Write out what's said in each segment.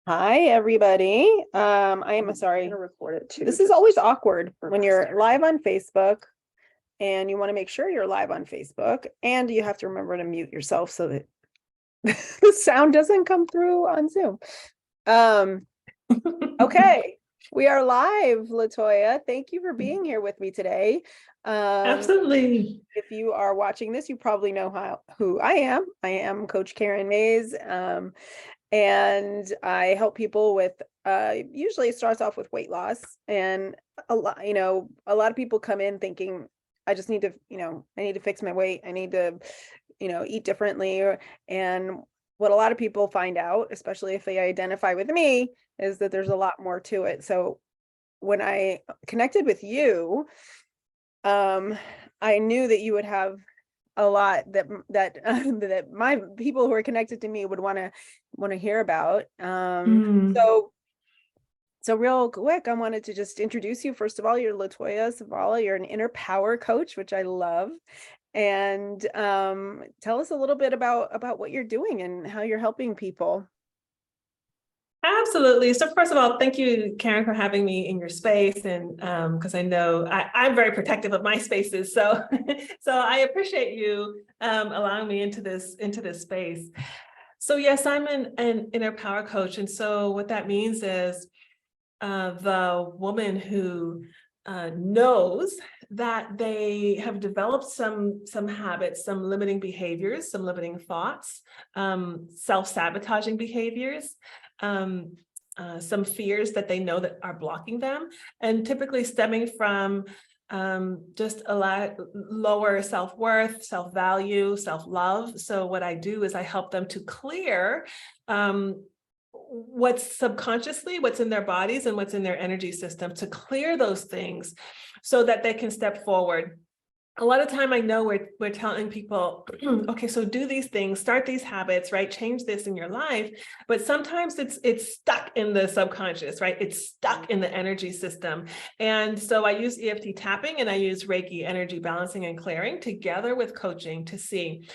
Hi, everybody. I am sorry. I'm gonna record it too. This is always awkward when you're live on Facebook and you want to make sure you're live on Facebook and you have to remember to mute yourself so that the sound doesn't come through on Zoom. Okay, we are live, LaToya. Thank you for being here with me today. Absolutely. If you are watching this, you probably know who I am. I am Coach Karen Mays. And I help people with usually it starts off with weight loss, and a lot of people come in thinking I just need to, I need to fix my weight, I need to, eat differently, and what a lot of people find out, especially if they identify with me, is that there's a lot more to it. So when I connected with you, I knew that you would have a lot that my people who are connected to me would want to hear about. So real quick, I wanted to just introduce you. First of all, you're LaToya Zavala. You're an inner power coach, which I love. And tell us a little bit about what you're doing and how you're helping people. Absolutely. So first of all, thank you, Karen, for having me in your space. And because I know I'm very protective of my spaces. So so I appreciate you allowing me into this space. So yes, I'm an inner power coach. And so what that means is the woman who knows that they have developed some habits, some limiting behaviors, some limiting thoughts, self-sabotaging behaviors, some fears that they know that are blocking them, and typically stemming from just a lot lower self-worth, self-value, self-love. So what I do is I help them to clear what's subconsciously, what's in their bodies and what's in their energy system, to clear those things so that they can step forward. A lot of time I know we're telling people, okay, so do these things, start these habits, right? Change this in your life. But sometimes it's stuck in the subconscious, right? It's stuck in the energy system. And so I use EFT tapping and I use Reiki energy balancing and clearing together with coaching to see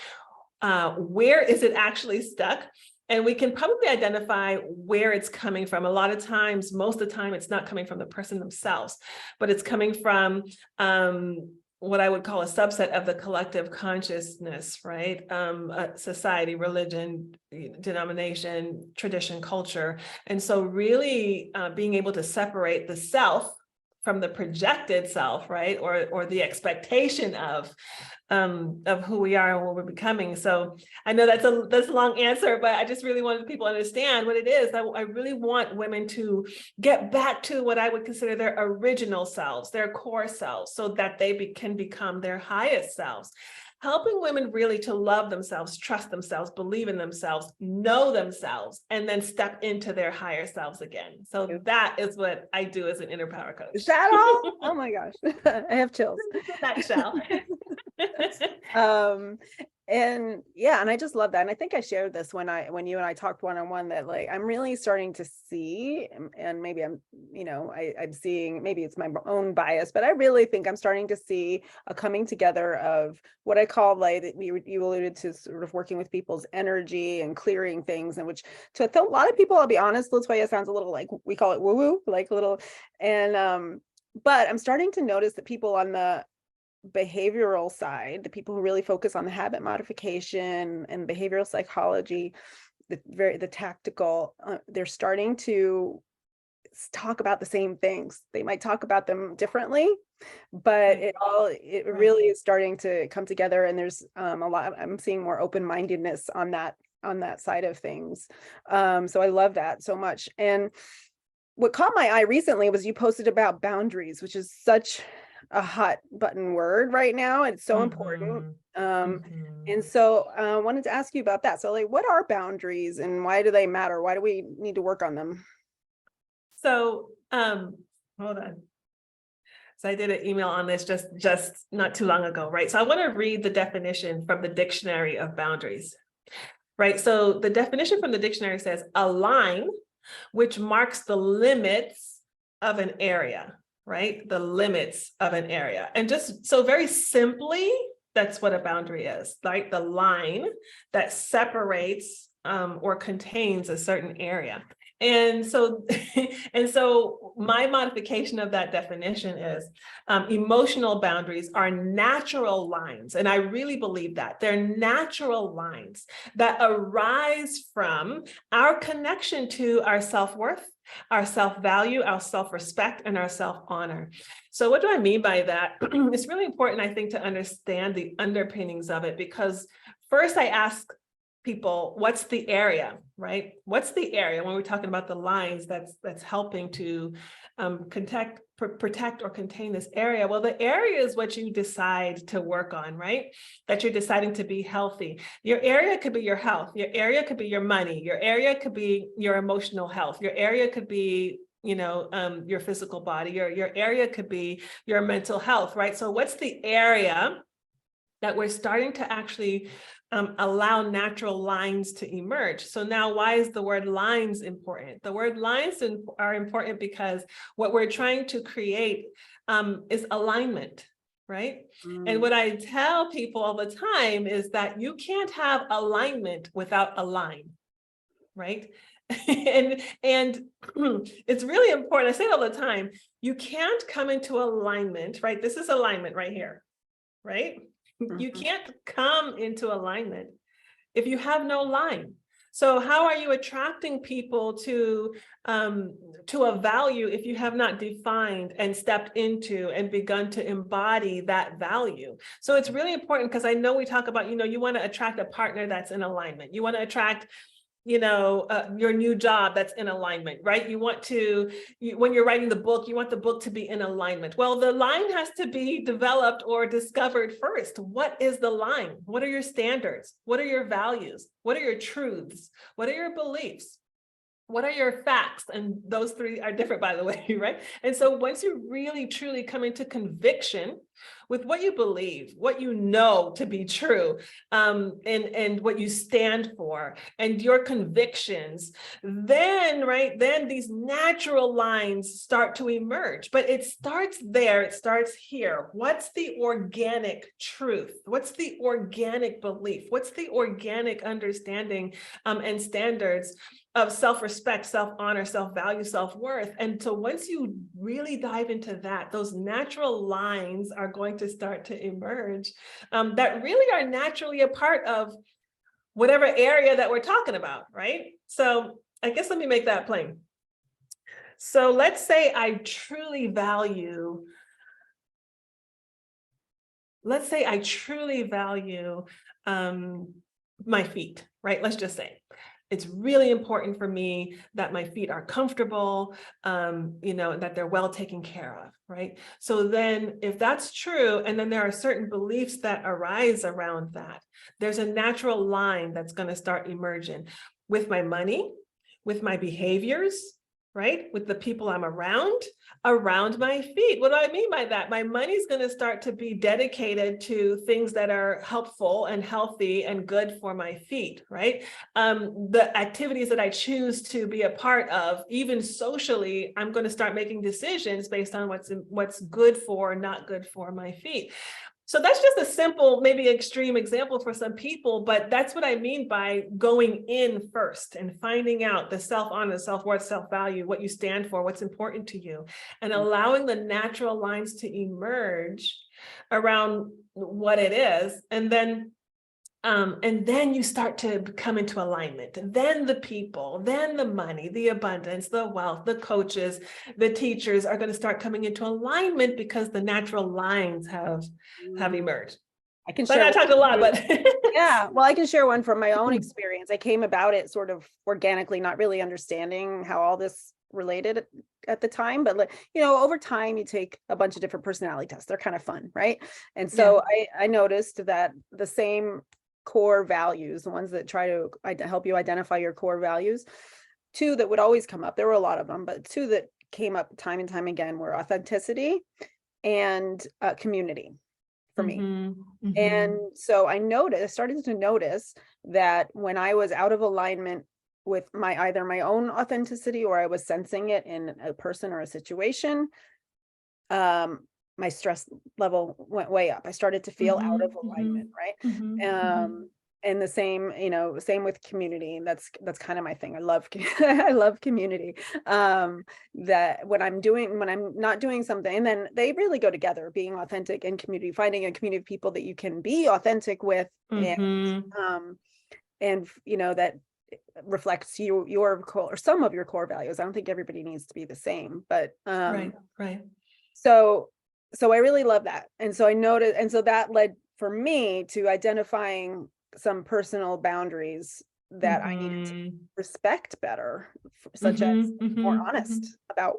where is it actually stuck. And we can probably identify where it's coming from. A lot of times, most of the time, it's not coming from the person themselves, but it's coming from what I would call a subset of the collective consciousness, right? Society, religion, denomination, tradition, culture. And so really being able to separate the self from the projected self, right? Or the expectation of who we are and what we're becoming. So I know that's a long answer, but I just really wanted people to understand what it is. I really want women to get back to what I would consider their original selves, their core selves, so that they can become their highest selves. Helping women really to love themselves, trust themselves, believe in themselves, know themselves, and then step into their higher selves again. So that is what I do as an inner power coach. Is that all? Oh my gosh, I have chills. Nutshell. And yeah, and I just love that. And I think I shared this when you and I talked one-on-one, that like I'm really starting to see, and maybe I'm seeing, maybe it's my own bias, but I really think I'm starting to see a coming together of what I call, like, you alluded to, sort of working with people's energy and clearing things, and which to a lot of people, I'll be honest, LaToya, sounds a little like, we call it woo-woo, like a little, and but I'm starting to notice that people on the behavioral side, the people who really focus on the habit modification and behavioral psychology, the tactical, they're starting to talk about the same things. They might talk about them differently, but it really is starting to come together. And there's a lot, I'm seeing more open-mindedness on that side of things. So I love that so much. And what caught my eye recently was you posted about boundaries, which is such a hot button word right now. It's so important. And so I wanted to ask you about that. So, like, what are boundaries and why do they matter? Why do we need to work on them? So hold on. So I did an email on this just not too long ago, right? So I want to read the definition from the dictionary of boundaries, right? So the definition from the dictionary says a line which marks the limits of an area, right? The limits of an area. And just so very simply, that's what a boundary is, right? The line that separates or contains a certain area. And so, and so my modification of that definition is emotional boundaries are natural lines. And I really believe that they're natural lines that arise from our connection to our self-worth, our self-value, our self-respect, and our self-honor. So what do I mean by that? It's really important, I think, to understand the underpinnings of it, because first I ask people, what's the area, right? What's the area when we're talking about the lines that's helping to protect or contain this area? Well, the area is what you decide to work on, right? That you're deciding to be healthy. Your area could be your health. Your area could be your money. Your area could be your emotional health. Your area could be, you know, your physical body. Your area could be your mental health, right? So what's the area that we're starting to actually allow natural lines to emerge? So now, why is the word lines important? The word lines are important because what we're trying to create is alignment, right? And what I tell people all the time is that you can't have alignment without a line, right? and it's really important. I say it all the time. You can't come into alignment, right? This is alignment right here, right? You can't come into alignment if you have no line. So how are you attracting people to a value if you have not defined and stepped into and begun to embody that value? So it's really important, because I know we talk about, you know, you want to attract a partner that's in alignment. You want to attract, you know, your new job that's in alignment, right? You want to, when you're writing the book, you want the book to be in alignment. Well, the line has to be developed or discovered first. What is the line? What are your standards? What are your values? What are your truths? What are your beliefs? What are your facts? And those three are different, by the way, right? And so once you really, truly come into conviction with what you believe, what you know to be true, and what you stand for, and your convictions, then, right, then these natural lines start to emerge. But it starts there, it starts here. What's the organic truth? What's the organic belief? What's the organic understanding and standards of self-respect, self-honor, self-value, self-worth? And so once you really dive into that, those natural lines are going to start to emerge that really are naturally a part of whatever area that we're talking about, right? So I guess let me make that plain. So let's say I truly value, my feet, right? Let's just say it's really important for me that my feet are comfortable, you know, that they're well taken care of, right? So then if that's true, and then there are certain beliefs that arise around that, there's a natural line that's going to start emerging with my money, with my behaviors, right? With the people I'm around my feet. What do I mean by that? My money's going to start to be dedicated to things that are helpful and healthy and good for my feet, right? The activities that I choose to be a part of, even socially, I'm going to start making decisions based on what's good for, not good for my feet. So that's just a simple, maybe extreme example for some people, but that's what I mean by going in first and finding out the self-honor, self-worth, self-value, what you stand for, what's important to you, and allowing the natural lines to emerge around what it is. And then you start to come into alignment. And then the people, then the money, the abundance, the wealth, the coaches, the teachers are going to start coming into alignment because the natural lines have emerged. I can But share. I talked a lot, but yeah, well, I can share one from my own experience. I came about it sort of organically, not really understanding how all this related at the time, but you know, over time you take a bunch of different personality tests. They're kind of fun, right? And so I noticed that the same core values, the ones that try to help you identify your core values, two that would always come up, there were a lot of them, but two that came up time and time again were authenticity and community for me. And so I started to notice that when I was out of alignment with either my own authenticity, or I was sensing it in a person or a situation, my stress level went way up. I started to feel out of alignment, right? And the same, same with community. That's kind of my thing. I love, I love community. That when I'm not doing something, and then they really go together, being authentic and community, finding a community of people that you can be authentic with, and that reflects your core, or some of your core values. I don't think everybody needs to be the same, but Right. so I really love that. And so I noticed, and so that led for me to identifying some personal boundaries that I needed to respect better, such as more honest about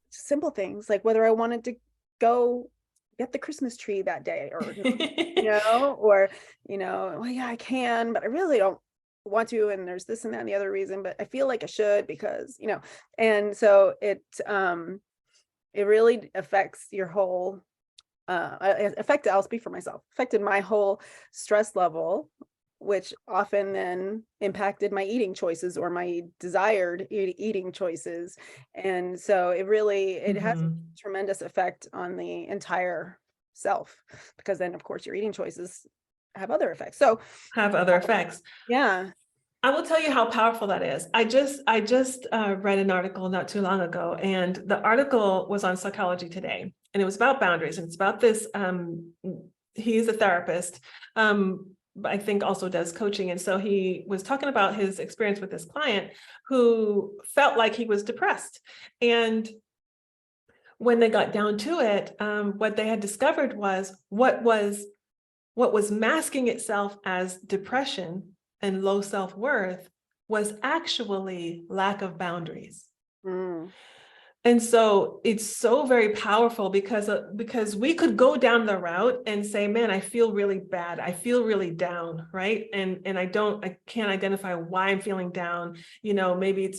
simple things like whether I wanted to go get the Christmas tree that day or, or, well, yeah, I can, but I really don't want to. And there's this and that and the other reason, but I feel like I should because, and so it really affects your whole, I'll speak for myself, affected my whole stress level, which often then impacted my eating choices or my desired eating choices. And so it has a tremendous effect on the entire self, because then of course your eating choices have other effects. Yeah. I will tell you how powerful that is. I just read an article not too long ago, and the article was on Psychology Today, and it was about boundaries. And it's about this. He's a therapist, I think also does coaching. And so he was talking about his experience with this client who felt like he was depressed. And when they got down to it, what they had discovered was what was masking itself as depression and low self-worth was actually lack of boundaries. And so it's so very powerful because we could go down the route and say, man, I feel really bad. I feel really down, right? And I can't identify why I'm feeling down. Maybe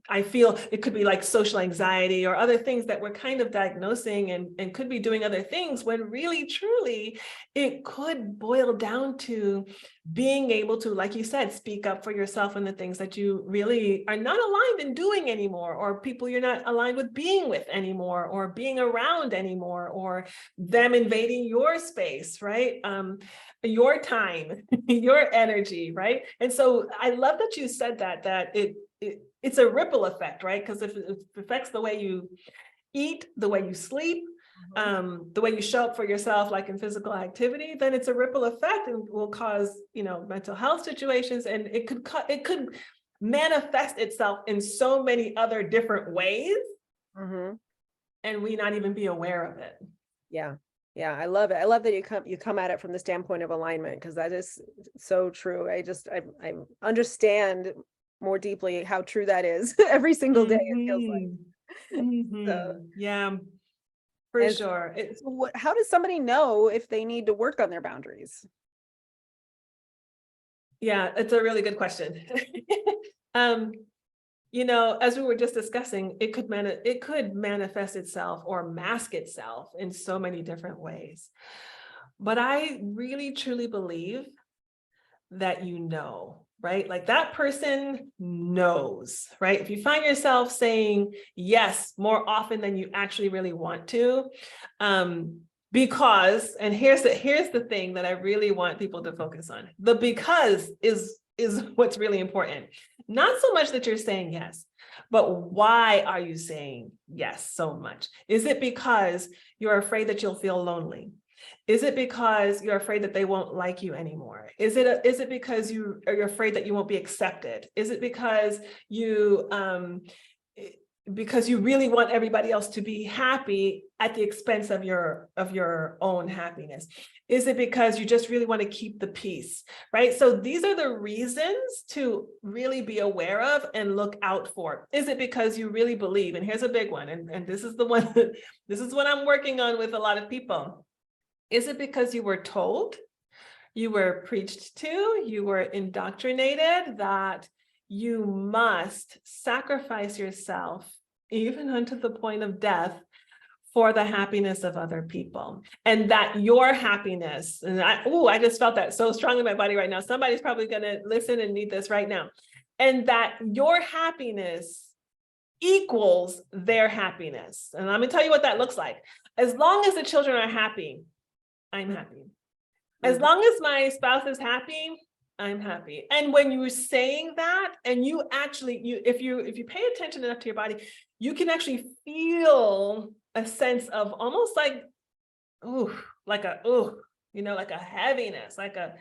I feel it could be like social anxiety or other things that we're kind of diagnosing and could be doing other things, when really, truly, it could boil down to being able to, like you said, speak up for yourself and the things that you really are not aligned in doing anymore, or people you're not aligned with being with anymore, or being around anymore, or them invading your space, right? Your time, your energy, right? And so I love that you said that it's a ripple effect, right? Because if it affects the way you eat, the way you sleep, the way you show up for yourself, like in physical activity, then it's a ripple effect and will cause, mental health situations. And it could manifest itself in so many other different ways. And we not even be aware of it. Yeah. Yeah. I love it. I love that you come at it from the standpoint of alignment, because that is so true. I understand more deeply how true that is every single day, it feels like. So, yeah. For sure. How does somebody know if they need to work on their boundaries? Yeah, it's a really good question. As we were just discussing, it could manifest itself or mask itself in so many different ways. But I really, truly believe that right? Like that person knows, right? If you find yourself saying yes more often than you actually really want to, because, and here's the thing that I really want people to focus on. The because is what's really important. Not so much that you're saying yes, but why are you saying yes so much? Is it because you're afraid that you'll feel lonely? Is it because you're afraid that they won't like you anymore? Is it because you're afraid that you won't be accepted? Is it because you really want everybody else to be happy at the expense of your own happiness? Is it because you just really want to keep the peace, right? So these are the reasons to really be aware of and look out for. Is it because you really believe? And here's a big one, and this is the one, this is what I'm working on with a lot of people. Is it because you were told, you were preached to, you were indoctrinated that you must sacrifice yourself, even unto the point of death, for the happiness of other people? And that your happiness, and I just felt that so strong in my body right now. Somebody's probably going to listen and need this right now. And that your happiness equals their happiness. And I'm going to tell you what that looks like. As long as the children are happy, I'm happy. As long as my spouse is happy, I'm happy. And when you're saying that, and you actually, if you pay attention enough to your body, you can actually feel a sense of almost like, ooh, like a, ooh, like a heaviness, like a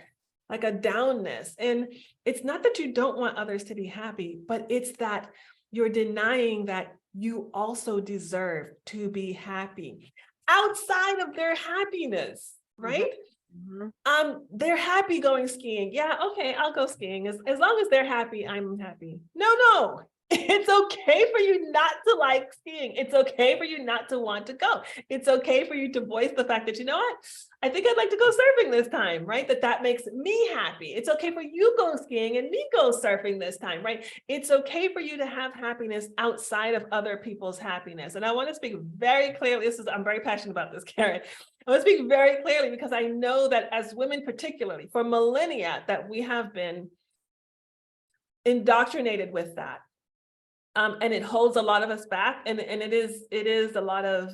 downness. And it's not that you don't want others to be happy, but it's that you're denying that you also deserve to be happy outside of their happiness, right? They're happy going skiing. Yeah, okay, I'll go skiing. As long as they're happy, I'm happy. No. It's okay for you not to like skiing. It's okay for you not to want to go. It's okay for you to voice the fact that, you know what, I think I'd like to go surfing this time, right? That makes me happy. It's okay for you go skiing and me go surfing this time, right? It's okay for you to have happiness outside of other people's happiness. And I want to speak very clearly. I'm very passionate about this, Karen. I want to speak very clearly because I know that as women, particularly for millennia, that we have been indoctrinated with that. And it holds a lot of us back, and it is a lot of,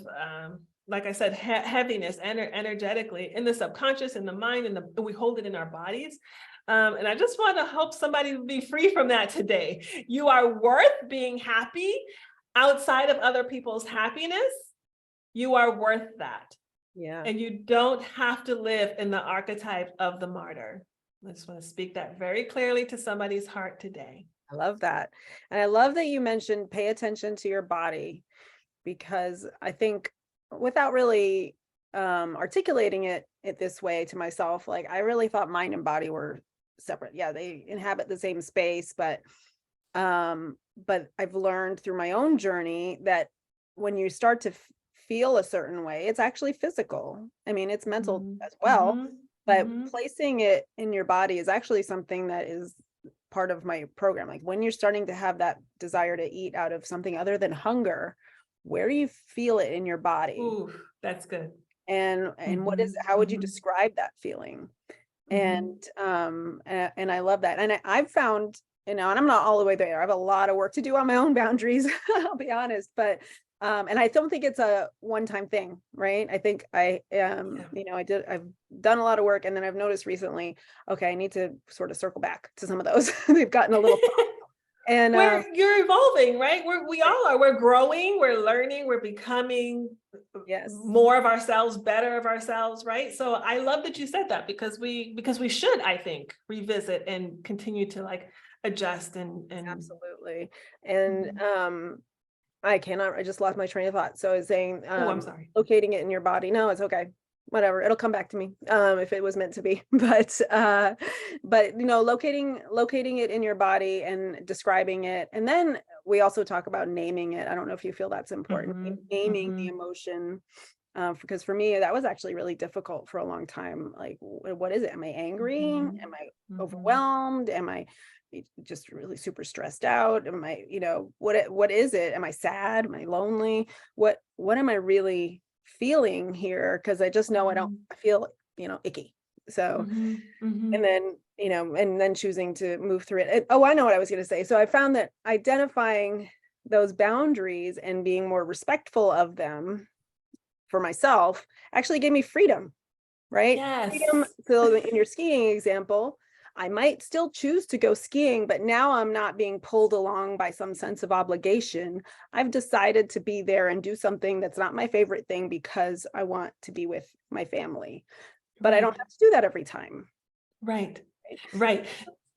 like I said, heaviness energetically in the subconscious, in the mind, and we hold it in our bodies. And I just want to help somebody be free from that today. You are worth being happy outside of other people's happiness. You are worth that. Yeah. And you don't have to live in the archetype of the martyr. I just want to speak that very clearly to somebody's heart today. I love that. And I love that you mentioned pay attention to your body, because I think without really articulating it this way to myself, like I really thought mind and body were separate. Yeah, they inhabit the same space, but I've learned through my own journey that when you start to feel a certain way, it's actually physical. I mean, it's mental as well, but placing it in your body is actually something that is part of my program. Like when you're starting to have that desire to eat out of something other than hunger, where do you feel it in your body? Ooh, that's good. And what is, how would you describe that feeling? And I love that. And I've found, and I'm not all the way there. I have a lot of work to do on my own boundaries, I'll be honest, but and I don't think it's a one-time thing, right? I think I've done a lot of work, and then I've noticed recently, okay, I need to sort of circle back to some of those. They've gotten a little and you're evolving, right? We all are. We're growing, we're learning, we're becoming more of ourselves, better of ourselves, right? So I love that you said that, because we should, I think, revisit and continue to like adjust and absolutely. And I just lost my train of thought. So I was saying, I'm sorry. Locating it in your body. No, it's okay. Whatever. It'll come back to me, if it was meant to be, but locating it in your body and describing it. And then we also talk about naming it. I don't know if you feel that's important, naming the emotion. Because for me, that was actually really difficult for a long time. Like, what is it? Am I angry? Am I overwhelmed? Am I just really super stressed out? Am I, what is it? Am I sad? Am I lonely? What am I really feeling here? Because I just know I feel, icky. So, and then, and then choosing to move through it. I know what I was going to say. So I found that identifying those boundaries and being more respectful of them for myself actually gave me freedom, right? Yes. Freedom. So in your skiing example, I might still choose to go skiing, but now I'm not being pulled along by some sense of obligation. I've decided to be there and do something that's not my favorite thing because I want to be with my family. But I don't have to do that every time. Right.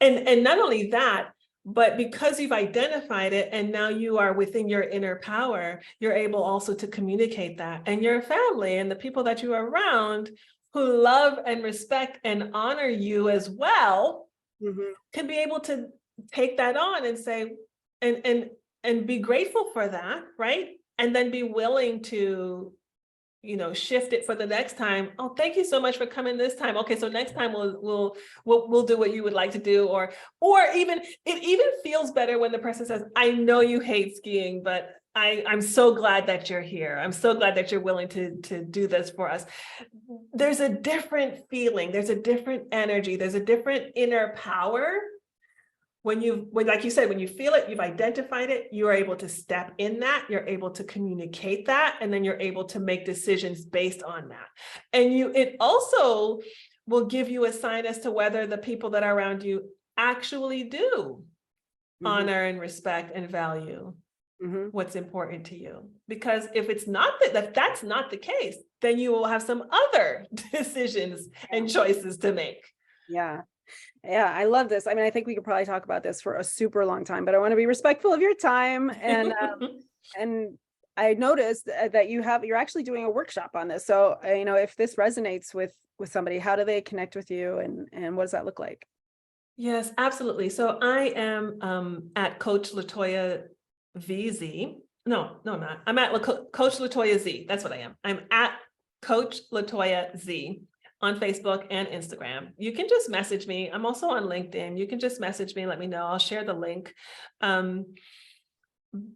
And not only that, but because you've identified it and now you are within your inner power, you're able also to communicate that. And your family and the people that you are around who love and respect and honor you as well, can be able to take that on and say, and be grateful for that, right? And then be willing to, shift it for the next time. Oh, thank you so much for coming this time. Okay, so next time we'll do what you would like to do, or even it even feels better when the person says, I know you hate skiing, but I'm so glad that you're here. I'm so glad that you're willing to do this for us. There's a different feeling. There's a different energy. There's a different inner power. When like you said, when you feel it, you've identified it, you're able to step in that, you're able to communicate that, and then you're able to make decisions based on that. And it also will give you a sign as to whether the people that are around you actually do honor and respect and value what's important to you. Because if it's not if that's not the case, then you will have some other decisions and choices to make. Yeah. Yeah, I love this. I mean, I think we could probably talk about this for a super long time, but I want to be respectful of your time. And I noticed that you're actually doing a workshop on this. So, if this resonates with somebody, how do they connect with you, and what does that look like? Yes, absolutely. So I am at Coach LaToya VZ. No, I'm not. I'm at Coach LaToya Z. That's what I am. I'm at Coach LaToya Z on Facebook and Instagram. You can just message me. I'm also on LinkedIn. You can just message me, let me know. I'll share the link.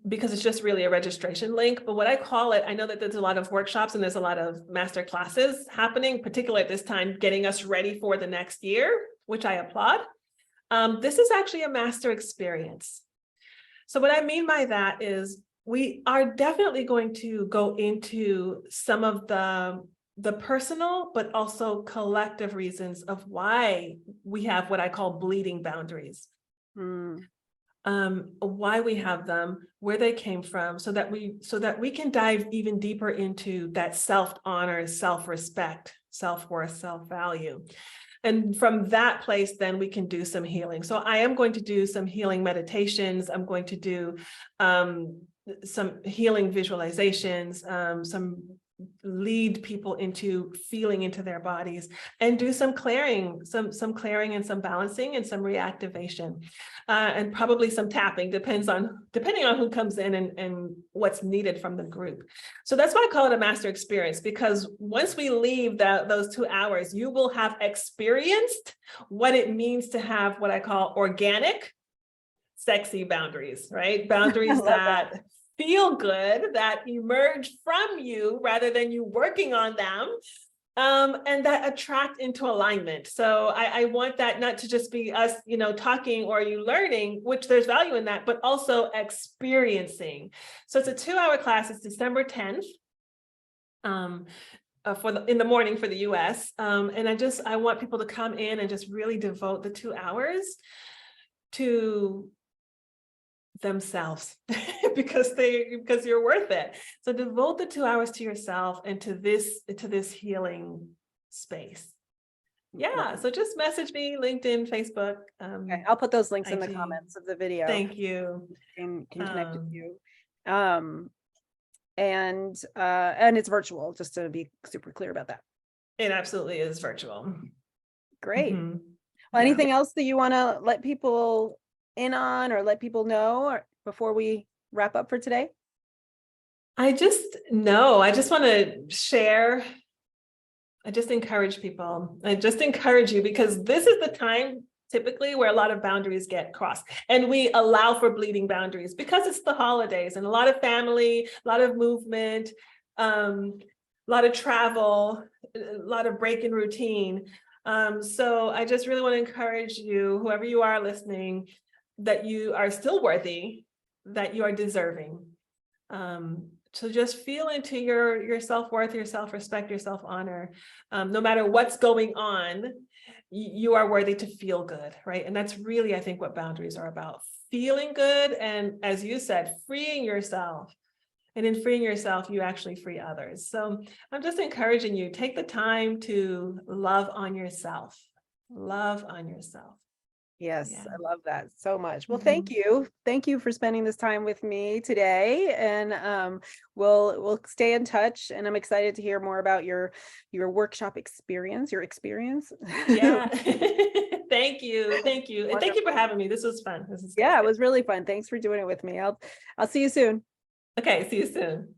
Because it's just really a registration link. But what I call it, I know that there's a lot of workshops and there's a lot of master classes happening, particularly at this time, getting us ready for the next year, which I applaud. This is actually a master experience. So what I mean by that is we are definitely going to go into some of the personal, but also collective reasons of why we have what I call bleeding boundaries. Why we have them, where they came from, so that we can dive even deeper into that self-honor, self-respect, self-worth, self-value. And from that place, then we can do some healing. So I am going to do some healing meditations. I'm going to do some healing visualizations, some lead people into feeling into their bodies, and do some clearing, some clearing and some balancing and some reactivation, and probably some tapping, depending on who comes in and what's needed from the group. So that's why I call it a master experience, because once we leave those 2 hours, you will have experienced what it means to have what I call organic, sexy boundaries, right? Boundaries that feel good, that emerge from you rather than you working on them, and that attract into alignment. So I want that not to just be us, talking or you learning, which there's value in that, but also experiencing. So it's a 2-hour class. It's December 10th. In the morning for the US. And I want people to come in and just really devote the 2 hours to themselves because you're worth it. So devote the 2 hours to yourself and to this healing space. Yeah. So just message me, LinkedIn, Facebook. Okay, I'll put those links in the IG. comments of the video. Thank you. Can connect with you. And it's virtual, just to be super clear about that. It absolutely is virtual. Great. Well, anything else that you want to let people in on or let people know before we wrap up for today? I just want to share. I just encourage people. I just encourage you, because this is the time typically where a lot of boundaries get crossed, and we allow for bleeding boundaries because it's the holidays and a lot of family, a lot of movement, a lot of travel, a lot of break in routine. So I just really want to encourage you, whoever you are listening, that you are still worthy, that you are deserving. So just feel into your self-worth, your self-respect, your self-honor. No matter what's going on, you are worthy to feel good, right? And that's really, I think, what boundaries are about. Feeling good, and as you said, freeing yourself. And in freeing yourself, you actually free others. So I'm just encouraging you, take the time to love on yourself. Love on yourself. Yes, Yeah. I love that so much. Well, thank you. Thank you for spending this time with me today. And we'll stay in touch. And I'm excited to hear more about your workshop experience, Yeah. Thank you. Thank you. And thank you for having me. This was fun. Yeah, it was really fun. Thanks for doing it with me. I'll see you soon. Okay, see you soon.